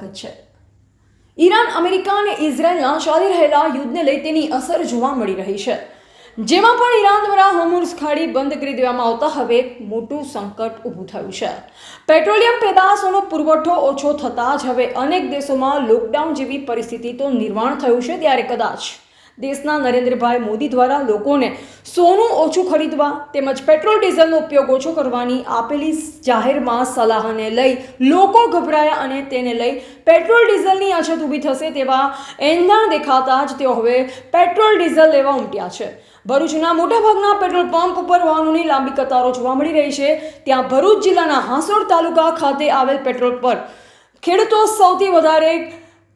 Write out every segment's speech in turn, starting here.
સ્વાગત છે। Iran America અને ઇઝરાયલના ચાલી રહેલા યુદ્ધને લઈ તેની અસર જોવા મળી રહી છે, જેમાં પણ ઈરાન દ્વારા હોર્મુઝ ખાડી બંધ કરી દેવામાં આવતા હવે મોટું સંકટ ઊભું થયું છે। પેટ્રોલિયમ પેદાશોનો પુરવઠો ઓછો થતાં જ હવે અનેક દેશોમાં લોકડાઉન જેવી પરિસ્થિતિ તો નિર્માણ થયું છે। ત્યારે કદાચ દેશના નરેન્દ્રભાઈ મોદી દ્વારા લોકોને સોનું ઓછું ખરીદવા તેમજ પેટ્રોલ ડીઝલનો ઉપયોગ ઓછો કરવાની આપેલી જાહેરમાં સલાહને લઈ લોકો ગભરાયા અને તેને લઈ પેટ્રોલ ડીઝલની અછત ઊભી થશે તેવા એંધાણ દેખાતા જ તેઓ હવે પેટ્રોલ ડીઝલ લેવા ઉમટ્યા છે। ભરૂચના મોટાભાગના પેટ્રોલ પંપ ઉપર વાહનોની લાંબી કતારો જોવા મળી રહી છે। ત્યાં ભરૂચ જિલ્લાના હાંસોડ તાલુકા ખાતે આવેલ પેટ્રોલ પર ખેડૂતો સૌથી વધારે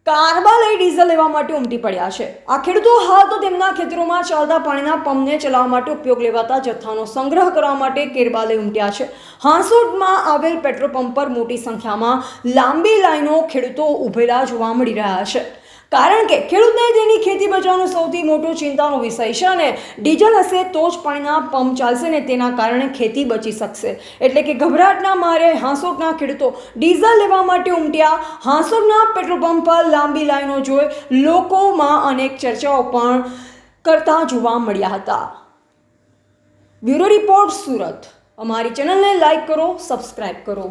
કારબા લઈ ડીઝલ લેવા માટે ઉમટી પડ્યા છે। આ ખેડૂતો હાલ તો તેમના ખેતરોમાં ચાલતા પાણીના પંપને ચલાવવા માટે ઉપયોગ લેવાતા જથ્થાનો સંગ્રહ કરવા માટે કેરબા લઈ ઉમટ્યા છે। હાંસોડમાં આવેલ પેટ્રોલ પંપ પર મોટી સંખ્યામાં લાંબી લાઈનો ખેડૂતો ઊભેલા જોવા મળી રહ્યા છે, કારણ કે ખેડૂતને તેની ખેતી બચાવવાનો સૌથી મોટો ચિંતાનો વિષય છે અને ડીઝલ હશે તો જ પાણીના પંપ ચાલશે ને તેના કારણે ખેતી બચી શકશે। એટલે કે ગભરાટના મારે હાંસોડના ખેડૂતો ડીઝલ લેવા માટે ઉમટ્યા। હાંસોડના પેટ્રોલ પંપ પર લાંબી લાઈનો જોઈ લોકોમાં અનેક ચર્ચાઓ પણ કરતા જોવા મળ્યા હતા। Bureau report, Surat. અમારી ચેનલને લાઈક કરો, સબસ્ક્રાઇબ કરો।